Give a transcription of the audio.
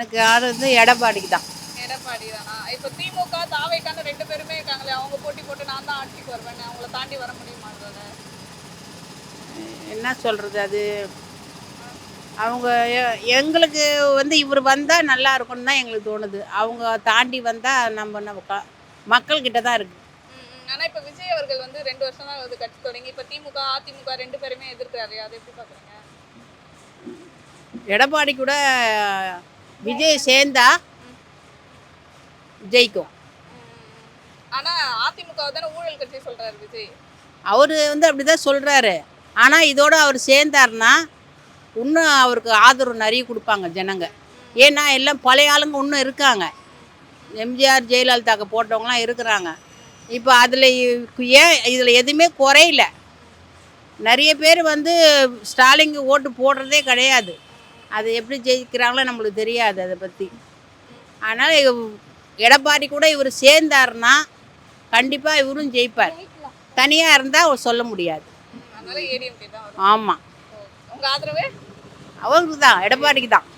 எனக்கு யார் வந்து எடப்பாடிக்கு தான். எடப்பாடி தானா? இப்போ திமுக தாவேக்கான 2 பேருமே இருக்காங்களே, அவங்க போட்டி போட்டு நான் தான் ஆட்சிக்கு வருவேன்னு அவங்கள தாண்டி வர முடியுமா அதுல? என்ன சொல்கிறது அது, அவங்க எங்களுக்கு வந்து இவர் வந்தால் நல்லா இருக்கும்னு தான் எங்களுக்கு தோணுது. அவங்க தாண்டி வந்தால் நம்ம மக்கள்கிட்ட தான் இருக்குது. ஆனா இப்ப விஜய் அவர்கள் வந்து 2 வருஷம் தான் ஆகுது கட்சி தொடங்கி. இப்ப திமுக, அதிமுக 2 பேருமே எதிர்க்கிறாரு. அதை எப்படி பாக்குறீங்க? எடப்பாடி கூட விஜய் சேர்ந்தா ஜெயிக்கும். ஆனா அதிமுக தானே ஊழல் கட்சி சொல்றாரு விஜய். அவர் வந்து அப்படி தான் சொல்கிறாரு. ஆனால் இதோட அவர் சேர்ந்தாருன்னா இன்னும் அவருக்கு ஆதரவு நிறைய கொடுப்பாங்க ஜனங்க. ஏன்னா எல்லாம் பழைய ஆளுங்க இன்னும் இருக்காங்க. எம்ஜிஆர் ஜெயலலிதாக்கு போட்டவங்களாம் இருக்கிறாங்க. இப்போ அதில் ஏன் இதில் எதுவுமே குறையில. நிறைய பேர் வந்து ஸ்டாலினுக்கு ஓட்டு போடுறதே கிடையாது. அது எப்படி ஜெயிக்கிறாங்களோ நம்மளுக்கு தெரியாது அதை பற்றி. அதனால் எடப்பாடி கூட இவர் சேர்ந்தாருன்னா கண்டிப்பாக இவரும் ஜெயிப்பார். தனியாக இருந்தால் சொல்ல முடியாது. அதனால ஏடிஎம்கே தான் வரும். ஆமாம், உங்க ஆதரவு? அவருக்கு தான், எடப்பாடிக்கு தான்.